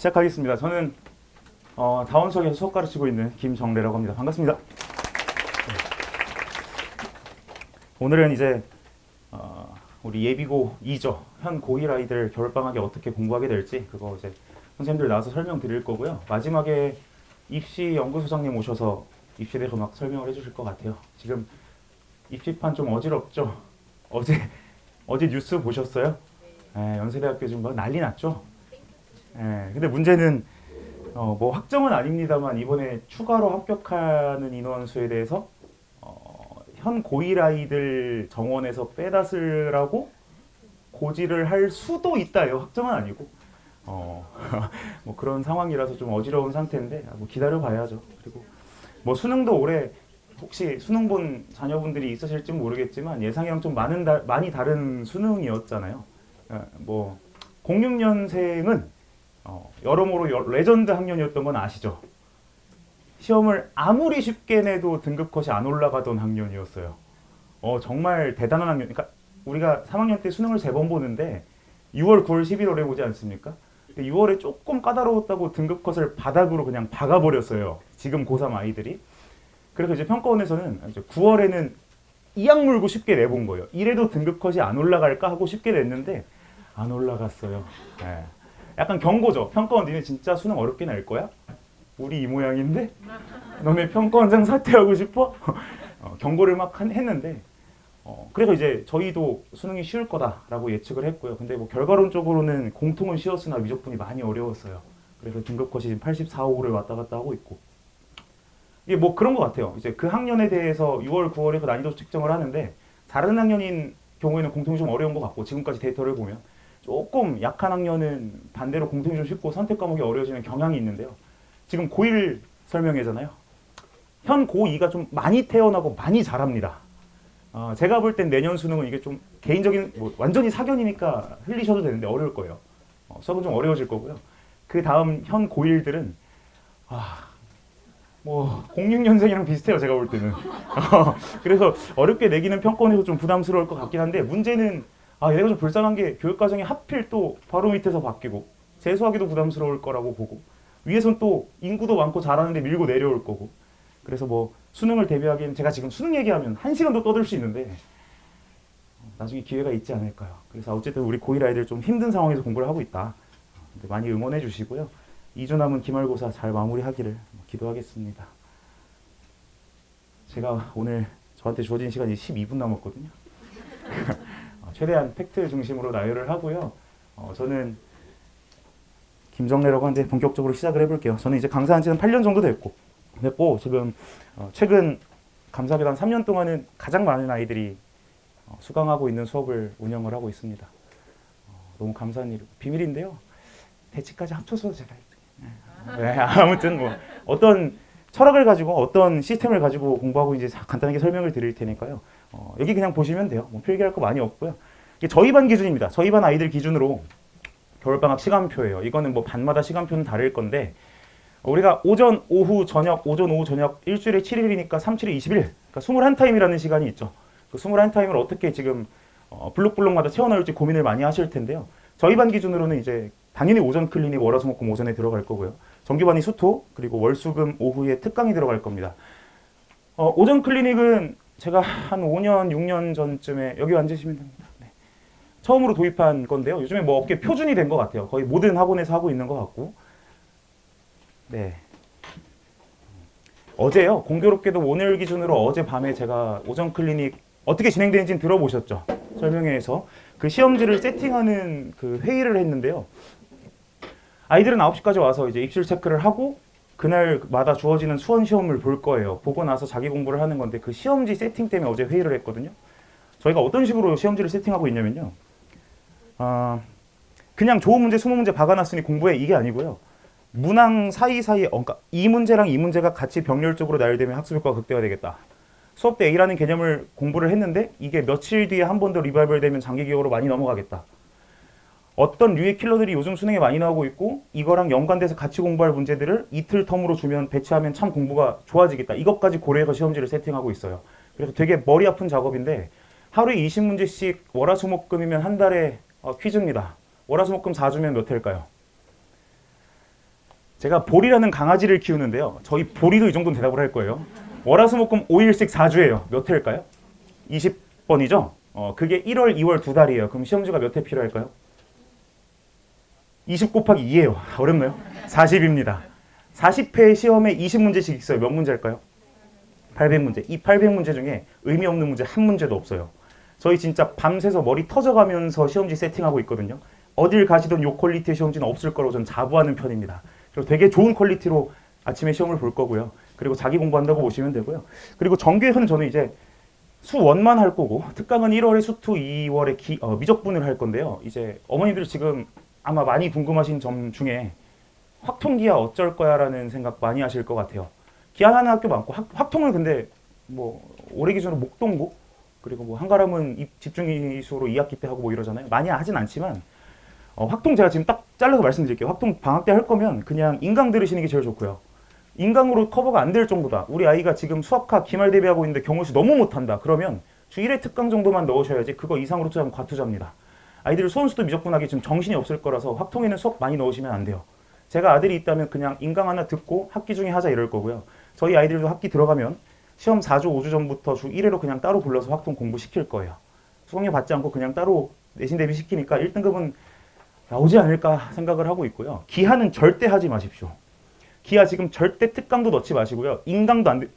시작하겠습니다. 저는 다원석에서 수업 가르치고 있는 김정래라고 합니다. 반갑습니다. 오늘은 이제 우리 예비고 2죠. 현 고1 아이들 겨울방학에 어떻게 공부하게 될지 그거 이제 선생님들 나와서 설명드릴 거고요. 마지막에 입시 연구소장님 오셔서 입시에 대해서 막 설명을 해주실 것 같아요. 지금 입시판 좀 어지럽죠? 어제 뉴스 보셨어요? 연세대학교 지금 막 난리 났죠? 근데 문제는 뭐 확정은 아닙니다만 이번에 추가로 합격하는 인원수에 대해서 현 고1 아이들 정원에서 빼다 쓰라고 고지를 할 수도 있다요. 확정은 아니고 뭐 그런 상황이라서 좀 어지러운 상태인데 뭐 기다려 봐야죠. 그리고 뭐 수능도 올해 혹시 수능 본 자녀분들이 있으실지 모르겠지만 예상이랑 좀 많이 다른 수능이었잖아요. 뭐 06년생은 여러모로 레전드 학년이었던 건 아시죠? 시험을 아무리 쉽게 내도 등급컷이 안 올라가던 학년이었어요. 정말 대단한 학년. 그러니까 우리가 3학년 때 수능을 3번 보는데 6월, 9월, 11월에 보지 않습니까? 근데 6월에 조금 까다로웠다고 등급컷을 바닥으로 그냥 박아버렸어요. 지금 고3 아이들이. 그래서 이제 평가원에서는 이제 9월에는 이악 물고 쉽게 내본 거예요. 이래도 등급컷이 안 올라갈까 하고 쉽게 냈는데 안 올라갔어요. 약간 경고죠. 평가원 니네 진짜 수능 어렵게 낼 거야? 우리 이 모양인데? 너네 평가원장 사퇴하고 싶어? 경고를 막 했는데 그래서 이제 저희도 수능이 쉬울 거다라고 예측을 했고요. 근데 뭐 결과론적으로는 공통은 쉬웠으나 미적분이 많이 어려웠어요. 그래서 등급컷이 지금 84, 5를 왔다 갔다 하고 있고 이게 뭐 그런 것 같아요. 이제 그 학년에 대해서 6월, 9월에서 난이도 측정을 하는데 다른 학년인 경우에는 공통이 좀 어려운 것 같고 지금까지 데이터를 보면 조금 약한 학년은 반대로 공통이 좀 쉽고 선택 과목이 어려워지는 경향이 있는데요. 지금 고1 설명회잖아요. 현 고2가 좀 많이 태어나고 많이 자랍니다. 제가 볼 땐 내년 수능은 이게 좀 개인적인 뭐 완전히 사견이니까 흘리셔도 되는데 어려울 거예요. 수업은 좀 어려워질 거고요. 그 다음 현 고1들은 뭐 06년생이랑 비슷해요. 제가 볼 때는. 그래서 어렵게 내기는 평가원에서 좀 부담스러울 것 같긴 한데 문제는 얘가 좀 불쌍한 게 교육과정이 하필 또 바로 밑에서 바뀌고 재수하기도 부담스러울 거라고 보고 위에선 또 인구도 많고 잘하는데 밀고 내려올 거고 그래서 뭐 수능을 대비하기엔 제가 지금 수능 얘기하면 1시간도 떠들 수 있는데 나중에 기회가 있지 않을까요? 그래서 어쨌든 우리 고1 아이들 좀 힘든 상황에서 공부를 하고 있다. 많이 응원해 주시고요. 2주 남은 기말고사 잘 마무리하기를 기도하겠습니다. 제가 오늘 저한테 주어진 시간이 12분 남았거든요. 최대한 팩트 중심으로 나열을 하고요. 저는 김정래라고 하는데 본격적으로 시작을 해볼게요. 저는 이제 강사한 지는 8년 정도 됐고 지금 최근 감사교단 3년 동안은 가장 많은 아이들이 수강하고 있는 수업을 운영을 하고 있습니다. 너무 감사한 일, 비밀인데요. 대치까지 합쳐서 제가 아무튼 뭐 어떤 철학을 가지고 어떤 시스템을 가지고 공부하고 이제 간단하게 설명을 드릴 테니까요. 여기 그냥 보시면 돼요. 뭐 필기할 거 많이 없고요. 이게 저희 반 기준입니다. 저희 반 아이들 기준으로 겨울방학 시간표예요. 이거는 뭐 반마다 시간표는 다를 건데 우리가 오전, 오후, 저녁, 오전, 오후, 저녁 일주일에 7일이니까 3, 7일, 20일 그러니까 21타임이라는 시간이 있죠. 그 21타임을 어떻게 지금 블록블록마다 채워넣을지 고민을 많이 하실 텐데요. 저희 반 기준으로는 이제 당연히 오전 클리닉 월화수목금 오전에 들어갈 거고요. 정규반이 수토 그리고 월수금 오후에 특강이 들어갈 겁니다. 오전 클리닉은 제가 한 5년, 6년 전쯤에 여기 앉으시면 됩니다. 네. 처음으로 도입한 건데요. 요즘에 뭐 업계 표준이 된 것 같아요. 거의 모든 학원에서 하고 있는 것 같고 네. 어제요. 공교롭게도 오늘 기준으로 어젯밤에 제가 오전 클리닉 어떻게 진행되는지는 들어보셨죠? 설명회에서 그 시험지를 세팅하는 그 회의를 했는데요. 아이들은 9시까지 와서 이제 입실 체크를 하고 그날마다 주어지는 수원 시험을 볼 거예요. 보고 나서 자기 공부를 하는 건데 그 시험지 세팅 때문에 어제 회의를 했거든요. 저희가 어떤 식으로 시험지를 세팅하고 있냐면요. 그냥 좋은 문제, 20문제 박아놨으니 공부해 이게 아니고요. 문항 사이사이에 그러니까 이 문제랑 이 문제가 같이 병렬적으로 나열되면 학습효과가 극대화되겠다. 수업 때 A라는 개념을 공부를 했는데 이게 며칠 뒤에 한 번 더 리바이벌 되면 장기 기억으로 많이 넘어가겠다. 어떤 류의 킬러들이 요즘 수능에 많이 나오고 있고 이거랑 연관돼서 같이 공부할 문제들을 이틀 텀으로 주면 배치하면 참 공부가 좋아지겠다. 이것까지 고려해서 시험지를 세팅하고 있어요. 그래서 되게 머리 아픈 작업인데 하루에 20문제씩 월화수목금이면 한 달에 퀴즈입니다. 월화수목금 4주면 몇 회일까요? 제가 보리라는 강아지를 키우는데요. 저희 보리도 이 정도는 대답을 할 거예요. 월화수목금 5일씩 4주예요. 몇 회일까요? 20번이죠? 그게 1월, 2월 두 달이에요. 그럼 시험지가 몇 회 필요할까요? 20 곱하기 2예요. 어렵나요? 40입니다. 40회 시험에 20문제씩 있어요. 몇 문제일까요? 800문제. 이 800문제 중에 의미 없는 문제 한 문제도 없어요. 저희 진짜 밤새서 머리 터져가면서 시험지 세팅하고 있거든요. 어딜 가시던 요 퀄리티의 시험지는 없을 거라고 저는 자부하는 편입니다. 그리고 되게 좋은 퀄리티로 아침에 시험을 볼 거고요. 그리고 자기 공부한다고 보시면 되고요. 그리고 정규에서는 저는 이제 수원만 할 거고 특강은 1월에 수투, 2월에 미적분을 할 건데요. 이제 어머니들 지금 아마 많이 궁금하신 점 중에 확통기하 어쩔 거야 라는 생각 많이 하실 것 같아요. 기하하는 학교 많고 확통은 근데 뭐 올해 기준으로 목동고 그리고 뭐 한가람은 집중이수로 2학기 때 하고 뭐 이러잖아요. 많이 하진 않지만 확통 제가 지금 딱 잘라서 말씀드릴게요. 확통 방학 때 할 거면 그냥 인강 들으시는 게 제일 좋고요. 인강으로 커버가 안 될 정도다. 우리 아이가 지금 수학학 기말 대비하고 있는데 경우수 너무 못한다. 그러면 주 1회 특강 정도만 넣으셔야지 그거 이상으로 투자하면 과투자입니다. 아이들 수원수도 미적분하기 지금 정신이 없을 거라서 확통에는 수업 많이 넣으시면 안 돼요. 제가 아들이 있다면 그냥 인강 하나 듣고 학기 중에 하자 이럴 거고요. 저희 아이들도 학기 들어가면 시험 4주, 5주 전부터 주 1회로 그냥 따로 불러서 확통 공부시킬 거예요. 수강료 받지 않고 그냥 따로 내신 대비 시키니까 1등급은 나오지 않을까 생각을 하고 있고요. 기하는 절대 하지 마십시오. 기하 지금 절대 특강도 넣지 마시고요. 인강도 안 돼.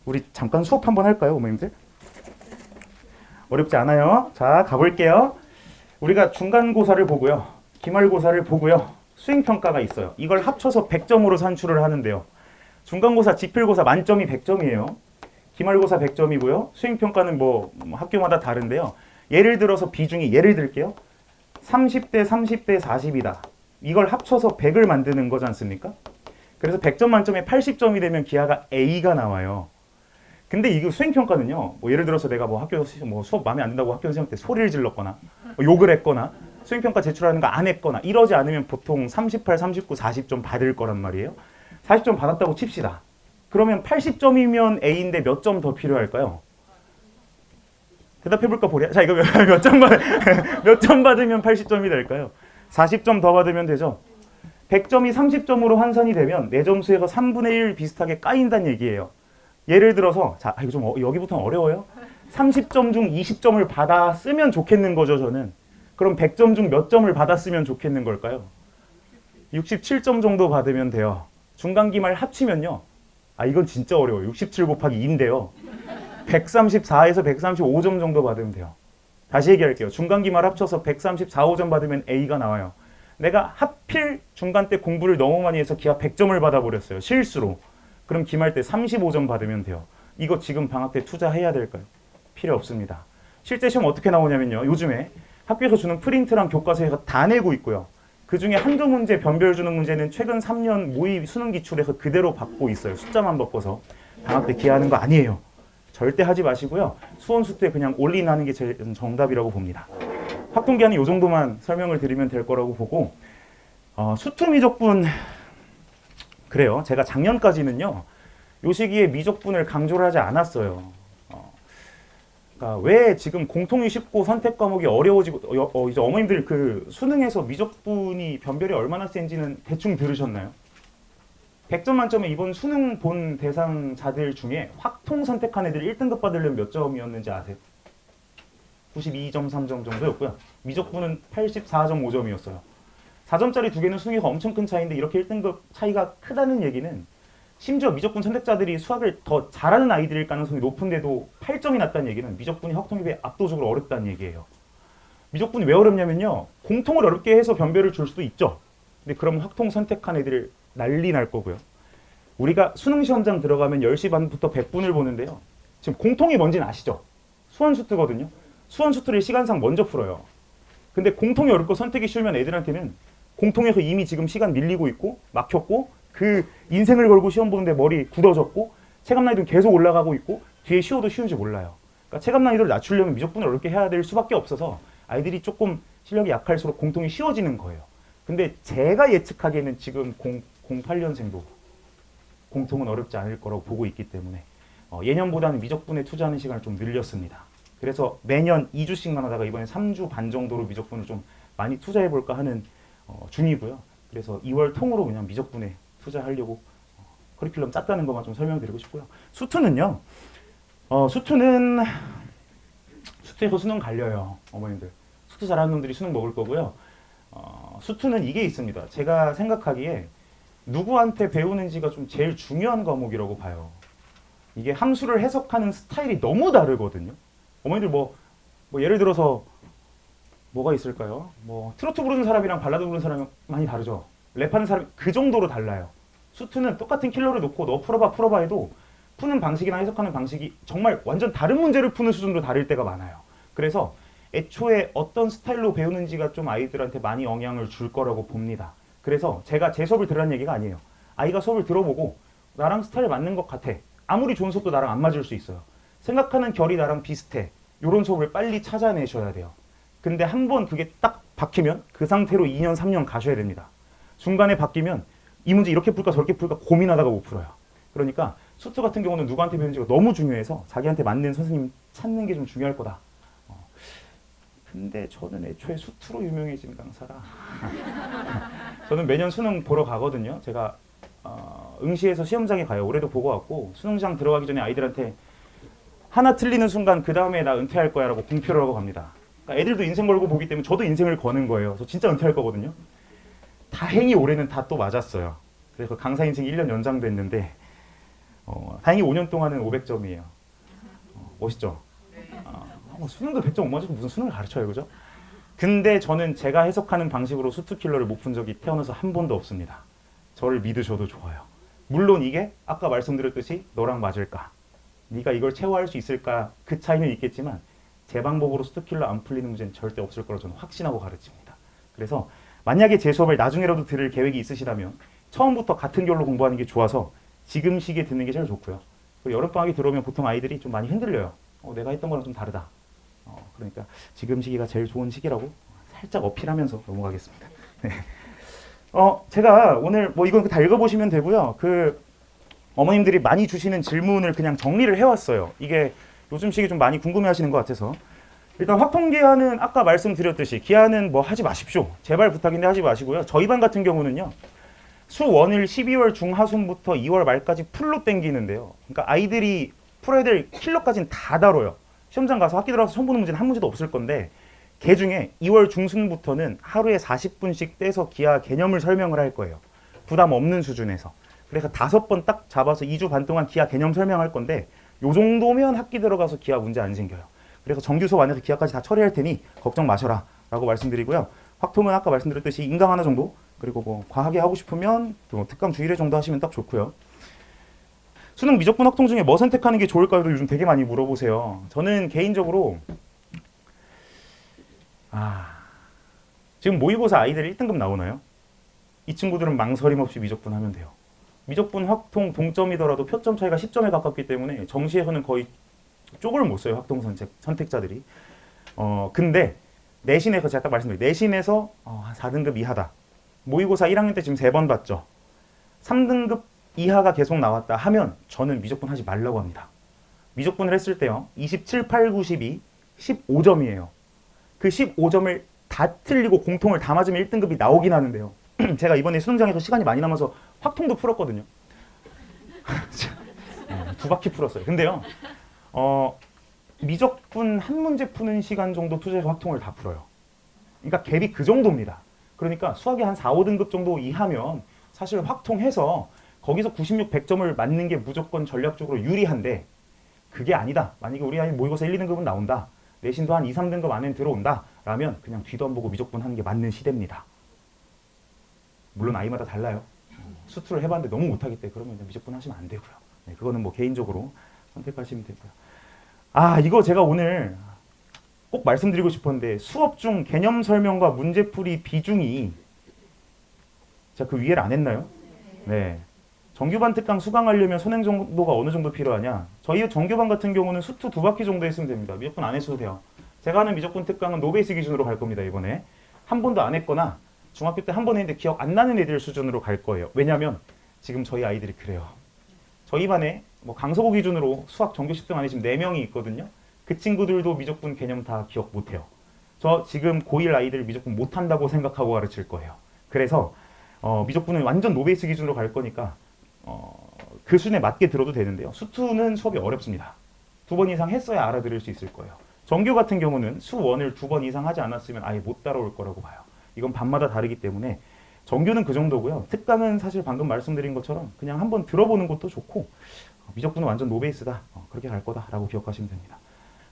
우리 잠깐 수업 한번 할까요, 어머님들? 어렵지 않아요. 자, 가볼게요. 우리가 중간고사를 보고요. 기말고사를 보고요. 수행평가가 있어요. 이걸 합쳐서 100점으로 산출을 하는데요. 중간고사, 지필고사 만점이 100점이에요. 기말고사 100점이고요. 수행평가는 뭐 학교마다 다른데요. 예를 들어서 비중이 예를 들게요. 30대 30대 40이다. 이걸 합쳐서 100을 만드는 거지 않습니까? 그래서 100점 만점에 80점이 되면 기하가 A가 나와요. 근데 이거 수행평가는요. 뭐 예를 들어서 내가 뭐 학교에서 뭐 수업 마음에 안 든다고 학교 선생님한테 소리를 질렀거나 뭐 욕을 했거나 수행평가 제출하는 거 안 했거나 이러지 않으면 보통 38, 39, 40점 받을 거란 말이에요. 40점 받았다고 칩시다. 그러면 80점이면 A인데 몇 점 더 필요할까요? 대답해볼까 보랴? 자, 이거 몇 점 받으면 80점이 될까요? 40점 더 받으면 되죠. 100점이 30점으로 환산이 되면 내 점수가 3분의 1 비슷하게 까인다는 얘기예요. 예를 들어서 자, 이거 좀 여기부터는 어려워요. 30점 중 20점을 받았으면 좋겠는 거죠, 저는. 그럼 100점 중 몇 점을 받았으면 좋겠는 걸까요? 67점 정도 받으면 돼요. 중간기말 합치면요. 이건 진짜 어려워요. 67 곱하기 2인데요. 134에서 135점 정도 받으면 돼요. 다시 얘기할게요. 중간기말 합쳐서 134, 5점 받으면 A가 나와요. 내가 하필 중간 때 공부를 너무 많이 해서 기하 100점을 받아버렸어요. 실수로. 그럼 기말 때 35점 받으면 돼요. 이거 지금 방학 때 투자해야 될까요? 필요 없습니다. 실제 시험 어떻게 나오냐면요. 요즘에 학교에서 주는 프린트랑 교과서에서 다 내고 있고요. 그 중에 한두 문제 변별 주는 문제는 최근 3년 모의 수능 기출에서 그대로 받고 있어요. 숫자만 바꿔서. 방학 때 기하는 거 아니에요. 절대 하지 마시고요. 수원수 때 그냥 올인하는 게 제일 정답이라고 봅니다. 확통기하는 이 정도만 설명을 드리면 될 거라고 보고 수투 미적분 그래요. 제가 작년까지는요. 요 시기에 미적분을 강조를 하지 않았어요. 그러니까 왜 지금 공통이 쉽고 선택 과목이 어려워지고 이제 어머님들 그 수능에서 미적분이 변별이 얼마나 센지는 대충 들으셨나요? 100점 만점에 이번 수능 본 대상자들 중에 확통 선택한 애들이 1등급 받으려면 몇 점이었는지 아세요? 92.3점 정도였고요. 미적분은 84.5점이었어요. 4점짜리 두 개는 수능에서 엄청 큰 차이인데 이렇게 1등급 차이가 크다는 얘기는 심지어 미적분 선택자들이 수학을 더 잘하는 아이들일 가능성이 높은데도 8점이 났다는 얘기는 미적분이 확통에 비해 압도적으로 어렵다는 얘기예요. 미적분이 왜 어렵냐면요. 공통을 어렵게 해서 변별을 줄 수도 있죠. 근데 그럼 확통 선택한 애들 난리 날 거고요. 우리가 수능 시험장 들어가면 10시 반부터 100분을 보는데요. 지금 공통이 뭔지는 아시죠? 수원수트거든요. 수원수트를 시간상 먼저 풀어요. 근데 공통이 어렵고 선택이 쉬우면 애들한테는 공통에서 이미 지금 시간 밀리고 있고 막혔고 그 인생을 걸고 시험 보는데 머리 굳어졌고 체감 난이도는 계속 올라가고 있고 뒤에 쉬워도 쉬운지 몰라요. 그러니까 체감 난이도를 낮추려면 미적분을 어렵게 해야 될 수밖에 없어서 아이들이 조금 실력이 약할수록 공통이 쉬워지는 거예요. 근데 제가 예측하기에는 지금 08년생도 공통은 어렵지 않을 거라고 보고 있기 때문에 예년보다는 미적분에 투자하는 시간을 좀 늘렸습니다. 그래서 매년 2주씩만 하다가 이번에 3주 반 정도로 미적분을 좀 많이 투자해볼까 하는 중이고요. 그래서 2월 통으로 그냥 미적분에 투자하려고 커리큘럼 짰다는 것만 좀 설명드리고 싶고요. 수투는요. 수투에서 수능 갈려요. 어머님들. 수투 잘하는 놈들이 수능 먹을 거고요. 수투는 이게 있습니다. 제가 생각하기에 누구한테 배우는지가 좀 제일 중요한 과목이라고 봐요. 이게 함수를 해석하는 스타일이 너무 다르거든요. 어머니들 뭐 예를 들어서 뭐가 있을까요? 뭐 트로트 부르는 사람이랑 발라드 부르는 사람이 많이 다르죠. 랩하는 사람이 그 정도로 달라요. 수트는 똑같은 킬러를 놓고 너 풀어봐 해도 푸는 방식이나 해석하는 방식이 정말 완전 다른 문제를 푸는 수준으로 다를 때가 많아요. 그래서 애초에 어떤 스타일로 배우는지가 좀 아이들한테 많이 영향을 줄 거라고 봅니다. 그래서 제가 제 수업을 들으라는 얘기가 아니에요. 아이가 수업을 들어보고 나랑 스타일 맞는 것 같아. 아무리 좋은 수업도 나랑 안 맞을 수 있어요. 생각하는 결이 나랑 비슷해. 이런 수업을 빨리 찾아내셔야 돼요. 근데 한 번 그게 딱 박히면 그 상태로 2년, 3년 가셔야 됩니다. 중간에 바뀌면 이 문제 이렇게 풀까 저렇게 풀까 고민하다가 못 풀어요. 그러니까 수트 같은 경우는 누구한테 배우는지가 너무 중요해서 자기한테 맞는 선생님 찾는 게 좀 중요할 거다. 근데 저는 애초에 수트로 유명해진 강사라 저는 매년 수능 보러 가거든요. 제가 응시해서 시험장에 가요. 올해도 보고 왔고 수능장 들어가기 전에 아이들한테 하나 틀리는 순간 그 다음에 나 은퇴할 거야 라고 공표를 하고 갑니다. 그러니까 애들도 인생 걸고 보기 때문에 저도 인생을 거는 거예요. 저 진짜 은퇴할 거거든요. 다행히 올해는 다 또 맞았어요. 그래서 강사 인생이 1년 연장됐는데 다행히 5년 동안은 500점이에요. 멋있죠? 수능도 100점 못 맞으면 무슨 수능을 가르쳐요, 그죠? 근데 저는 제가 해석하는 방식으로 수트킬러를 못 푼 적이 태어나서 한 번도 없습니다. 저를 믿으셔도 좋아요. 물론 이게 아까 말씀드렸듯이 너랑 맞을까? 네가 이걸 체화할 수 있을까? 그 차이는 있겠지만 제 방법으로 수트킬러 안 풀리는 문제는 절대 없을 거라고 저는 확신하고 가르칩니다. 그래서 만약에 제 수업을 나중에라도 들을 계획이 있으시다면 처음부터 같은 결로 공부하는 게 좋아서 지금 시기에 듣는 게 제일 좋고요. 그리고 여름방학이 들어오면 보통 아이들이 좀 많이 흔들려요. 내가 했던 거랑 좀 다르다. 그러니까 지금 시기가 제일 좋은 시기라고 살짝 어필하면서 넘어가겠습니다. 네. 제가 오늘 뭐 이건 다 읽어보시면 되고요. 어머님들이 많이 주시는 질문을 그냥 정리를 해왔어요. 이게 요즘 시기 좀 많이 궁금해하시는 것 같아서 일단 확통기한은 아까 말씀드렸듯이 기한은 뭐 하지 마십시오. 제발 부탁인데 하지 마시고요. 저희 반 같은 경우는요. 수원을 12월 중하순부터 2월 말까지 풀로 땡기는데요. 그러니까 아이들이 풀어야 될 킬러까지는 다 다뤄요. 시험장 가서 학기 들어가서 처음 보는 문제는 한 문제도 없을 건데 그 중에 2월 중순부터는 하루에 40분씩 떼서 기하 개념을 설명을 할 거예요. 부담 없는 수준에서. 그래서 5번 딱 잡아서 2주 반 동안 기하 개념 설명할 건데 요 정도면 학기 들어가서 기하 문제 안 생겨요. 그래서 정규 수업 안에서 기하까지 다 처리할 테니 걱정 마셔라 라고 말씀드리고요. 확통은 아까 말씀드렸듯이 인강 하나 정도 그리고 뭐 과하게 하고 싶으면 뭐 특강 주일회 정도 하시면 딱 좋고요. 수능 미적분 확통 중에 뭐 선택하는 게 좋을까요? 요즘 되게 많이 물어보세요. 저는 개인적으로 지금 모의고사 아이들 1등급 나오나요? 이 친구들은 망설임 없이 미적분 하면 돼요. 미적분 확통 동점이더라도 표점 차이가 10점에 가깝기 때문에 정시에서는 거의 쪽을 못 써요. 확통 선택자들이. 근데 내신에서 제가 딱 말씀드려요. 내신에서 4등급 이하다. 모의고사 1학년 때 지금 3번 봤죠. 3등급 이하가 계속 나왔다 하면 저는 미적분 하지 말라고 합니다. 미적분을 했을 때요. 27, 8, 9, 12, 15점이에요. 그 15점을 다 틀리고 공통을 다 맞으면 1등급이 나오긴 하는데요. 제가 이번에 수능장에서 시간이 많이 남아서 확통도 풀었거든요. 2바퀴 풀었어요. 근데요. 미적분 한 문제 푸는 시간 정도 투자해서 확통을 다 풀어요. 그러니까 갭이 그 정도입니다. 그러니까 수학이 한 4, 5등급 정도 이하면 사실 확통해서 거기서 96, 100점을 맞는 게 무조건 전략적으로 유리한데 그게 아니다. 만약에 우리 아이 모의고사 1, 2등급은 나온다. 내신도 한 2, 3등급 안에 들어온다. 라면 그냥 뒤도 안 보고 미적분 하는 게 맞는 시대입니다. 물론 아이마다 달라요. 수투를 해봤는데 너무 못하겠대. 그러면 미적분 하시면 안 되고요. 네, 그거는 뭐 개인적으로 선택하시면 되고요. 이거 제가 오늘 꼭 말씀드리고 싶었는데 수업 중 개념 설명과 문제풀이 비중이 제가 그 위에를 안 했나요? 네. 정규반 특강 수강하려면 선행 정도가 어느 정도 필요하냐? 저희 정규반 같은 경우는 수투 2바퀴 정도 했으면 됩니다. 미적분 안 했어도 돼요. 제가 하는 미적분 특강은 노베이스 기준으로 갈 겁니다. 이번에. 한 번도 안 했거나 중학교 때 한 번 했는데 기억 안 나는 애들 수준으로 갈 거예요. 왜냐하면 지금 저희 아이들이 그래요. 저희 반에 뭐 강서구 기준으로 수학 정규 10등 안에 지금 4명이 있거든요. 그 친구들도 미적분 개념 다 기억 못해요. 저 지금 고1 아이들 미적분 못한다고 생각하고 가르칠 거예요. 그래서 미적분은 완전 노베이스 기준으로 갈 거니까 그 수준에 맞게 들어도 되는데요. 수2는 수업이 어렵습니다. 2번 이상 했어야 알아들을 수 있을 거예요. 정규 같은 경우는 수1을 2번 이상 하지 않았으면 아예 못 따라올 거라고 봐요. 이건 반마다 다르기 때문에 정규는 그 정도고요. 특강은 사실 방금 말씀드린 것처럼 그냥 한번 들어보는 것도 좋고 미적분은 완전 노베이스다. 그렇게 갈 거다라고 기억하시면 됩니다.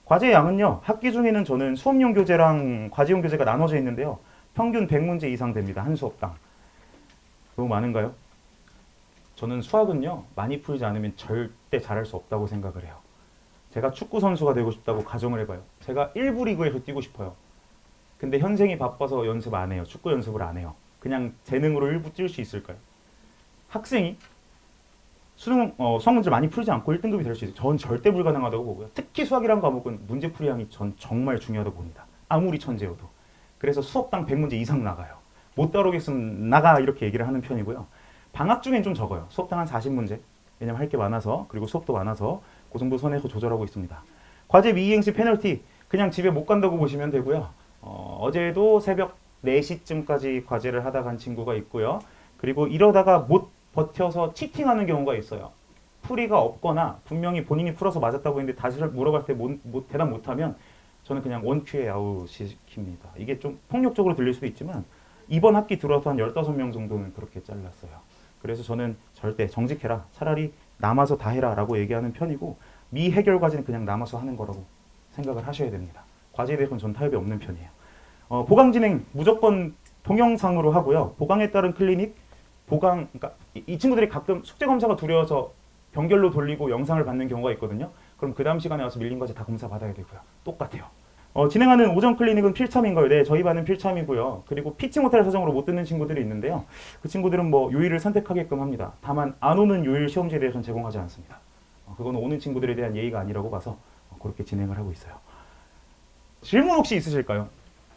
과제 양은요. 학기 중에는 저는 수업용 교재랑 과제용 교재가 나눠져 있는데요. 평균 100문제 이상 됩니다. 한 수업당. 너무 많은가요? 저는 수학은요. 많이 풀지 않으면 절대 잘할 수 없다고 생각을 해요. 제가 축구 선수가 되고 싶다고 가정을 해봐요. 제가 1부 리그에서 뛰고 싶어요. 근데 현생이 바빠서 연습 안 해요. 축구 연습을 안 해요. 그냥 재능으로 1부 뛸 수 있을까요? 학생이 수능 수학 문제를 많이 풀지 않고 1등급이 될 수 있어요. 전 절대 불가능하다고 보고요. 특히 수학이라는 과목은 문제풀이량이 전 정말 중요하다고 봅니다. 아무리 천재여도. 그래서 수업당 100문제 이상 나가요. 못 따라오겠으면 나가 이렇게 얘기를 하는 편이고요. 방학 중엔 좀 적어요. 수업당 한 40문제. 왜냐면 할 게 많아서 그리고 수업도 많아서 그 정도 선에서 조절하고 있습니다. 과제 미이행시 페널티 그냥 집에 못 간다고 보시면 되고요. 어제도 새벽 4시쯤까지 과제를 하다 간 친구가 있고요. 그리고 이러다가 못 버텨서 치팅하는 경우가 있어요. 풀이가 없거나 분명히 본인이 풀어서 맞았다고 했는데 다시 물어봤을 때 대답 못하면 저는 그냥 원큐에 아웃시킵니다. 이게 좀 폭력적으로 들릴 수도 있지만 이번 학기 들어와서 한 15명 정도는 그렇게 잘랐어요. 그래서 저는 절대 정직해라. 차라리 남아서 다 해라 라고 얘기하는 편이고 미해결 과제는 그냥 남아서 하는 거라고 생각을 하셔야 됩니다. 과제에 대해서는 전 타협이 없는 편이에요. 보강 진행 무조건 동영상으로 하고요. 보강에 따른 클리닉, 그러니까 이 친구들이 가끔 숙제 검사가 두려워서 병결로 돌리고 영상을 받는 경우가 있거든요. 그럼 그 다음 시간에 와서 밀린 과제 다 검사 받아야 되고요. 똑같아요. 진행하는 오전 클리닉은 필참인가요? 네, 저희 반은 필참이고요. 그리고 피치 못할 사정으로 못 듣는 친구들이 있는데요. 그 친구들은 뭐 요일을 선택하게끔 합니다. 다만 안 오는 요일 시험지에 대해서는 제공하지 않습니다. 그거는 오는 친구들에 대한 예의가 아니라고 봐서 그렇게 진행을 하고 있어요. 질문 혹시 있으실까요?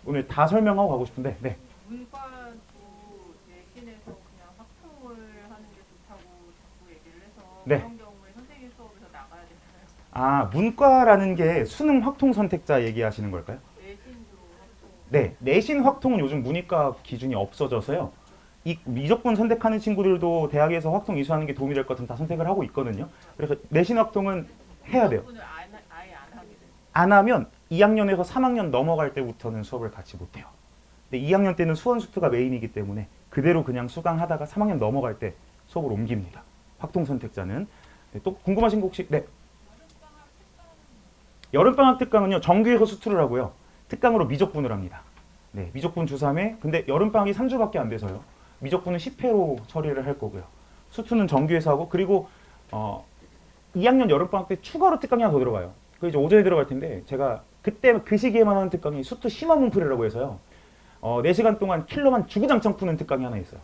오늘 다 설명하고 가고 싶은데. 네. 문과도 내신에서 그냥 확통을 하는 게 좋다고 자꾸 얘기를 해서 네. 그런 경우에 선생님 수업에서 나가야 되나요? 아, 문과라는 게 수능 확통 선택자 얘기하시는 걸까요? 내신으로 확통. 네, 내신 확통은 요즘 문이과 기준이 없어져서요. 이 미적분 선택하는 친구들도 대학에서 확통 이수하는 게 도움이 될 것 같으면 다 선택을 하고 있거든요. 그래서 내신 확통은 해야 돼요. 수업을 아예 안 하게 돼요. 안 하면 2학년에서 3학년 넘어갈 때부터는 수업을 같이 못 해요. 근데 2학년 때는 수원 수투가 메인이기 때문에 그대로 그냥 수강하다가 3학년 넘어갈 때 수업을 옮깁니다. 확통 선택자는. 네, 또 궁금하신 거 혹시? 네. 여름방학 특강은요. 정규에서 수투를 하고요. 특강으로 미적분을 합니다. 네, 미적분 주3회. 근데 여름방학이 3주밖에 안 돼서요. 미적분은 10회로 처리를 할 거고요. 수투는 정규에서 하고 그리고 2학년 여름방학 때 추가로 특강이 하나 더 들어가요. 그 이제 오전에 들어갈 텐데 제가 그때 그 시기에만 하는 특강이 수투 심화 문풀이라고 해서요. 4시간 동안 킬러만 주구장창 푸는 특강이 하나 있어요.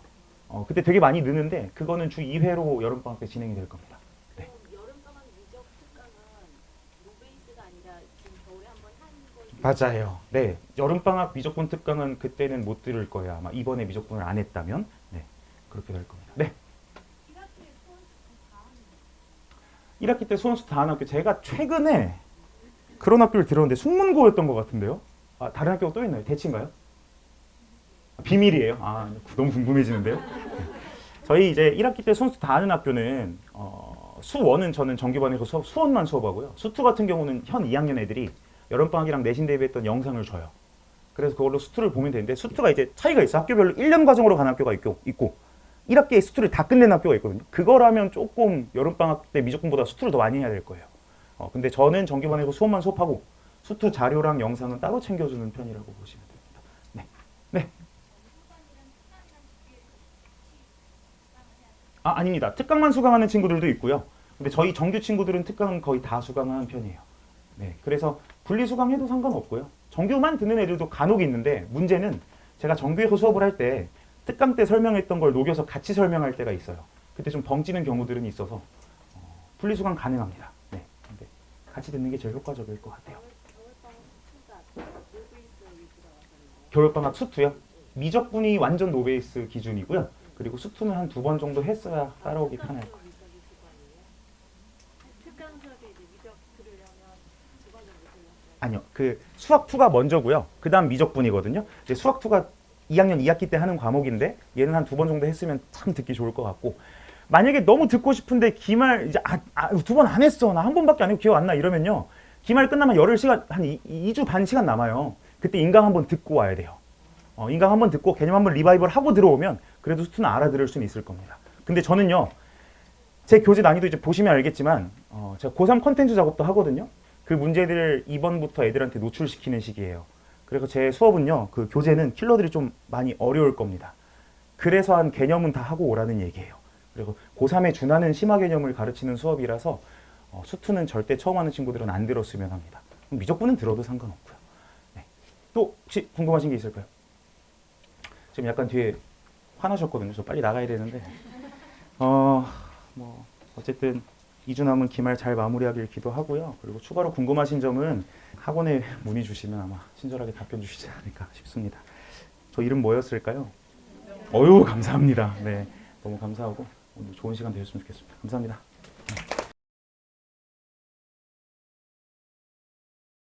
그때 되게 많이 느는데 그거는 주 2회로 여름방학 때 진행이 될 겁니다. 네. 여름방학 미적 특강은 노베이스가 아니라 지금 겨울에 한번 한 걸. 맞아요. 네. 여름방학 미적분 특강은 그때는 못 들을 거예요. 아마 이번에 미적분을 안 했다면. 네. 그렇게 될 겁니다. 네. 1학기 때 수원수 다 하는 학교. 제가 최근에 그런 학교를 들었는데 숙문고였던 것 같은데요. 아, 다른 학교가 또 있나요? 대치인가요? 비밀이에요. 아, 너무 궁금해지는데요. 네. 저희 이제 1학기 때 수원수 다 하는 학교는 수1은 저는 정규반에서 수원만 수업하고요. 수2 같은 경우는 현 2학년 애들이 여름방학이랑 내신 대비했던 영상을 줘요. 그래서 그걸로 수투를 보면 되는데 수투가 이제 차이가 있어. 학교별로 1년 과정으로 가는 학교가 있고 1학기에 수투를 다 끝낸 학교가 있거든요. 그거라면 조금 여름방학 때 미적분보다 수투를 더 많이 해야 될 거예요. 근데 저는 정규반에서 수업만 수업하고 수투 자료랑 영상은 따로 챙겨주는 편이라고 보시면 됩니다. 네. 네. 아, 아닙니다. 특강만 수강하는 친구들도 있고요. 근데 저희 정규 친구들은 특강은 거의 다 수강하는 편이에요. 네. 그래서 분리 수강해도 상관없고요. 정규만 듣는 애들도 간혹 있는데 문제는 제가 정규에서 수업을 할 때 특강 때 설명했던 걸 녹여서 같이 설명할 때가 있어요. 그때 좀 벙찌는 경우들은 있어서 분리 수강 가능합니다. 네. 근데 같이 듣는 게 제일 효과적일 것 같아요. 겨울방학 수투요? 미적분이 완전 노베이스 기준이고요. 그리고 수투는 한 2번 정도 했어야 따라오기 편할 거예요. 특강 수업에 이제 미적 들으려면 2번 정도 들렸어요. 아니요. 그 수학 2가 먼저고요. 그 다음 미적분이거든요. 이제 수학 2가 2학년 2학기 때 하는 과목인데 얘는 한 2번 정도 했으면 참 듣기 좋을 것 같고, 만약에 너무 듣고 싶은데 기말 이제 2번 안 했어, 나 한 번밖에 안 했고 기억 안 나 이러면요, 기말 끝나면 열흘 시간, 한 2주 반 시간 남아요. 그때 인강 한번 듣고 와야 돼요. 인강 한번 듣고 개념 한번 리바이벌 하고 들어오면 그래도 수투는 알아들을 수는 있을 겁니다. 근데 저는요, 제 교재 난이도 이제 보시면 알겠지만 제가 고3 컨텐츠 작업도 하거든요. 그 문제들을 2번부터 애들한테 노출시키는 시기예요. 그래서 제 수업은요, 그 교재는 킬러들이 좀 많이 어려울 겁니다. 그래서 한 개념은 다 하고 오라는 얘기예요. 그리고 고3에 준하는 심화 개념을 가르치는 수업이라서 수투는 절대 처음 하는 친구들은 안 들었으면 합니다. 미적분은 들어도 상관없고요. 네. 또 혹시 궁금하신 게 있을까요? 지금 약간 뒤에 화나셨거든요. 저 빨리 나가야 되는데 뭐 어쨌든 2주 남은 기말 잘 마무리하길 기도하고요. 그리고 추가로 궁금하신 점은 학원에 문의 주시면 아마 친절하게 답변 주시지 않을까 싶습니다. 저 이름 뭐였을까요? 어유 감사합니다. 네, 너무 감사하고 오늘 좋은 시간 되셨으면 좋겠습니다. 감사합니다.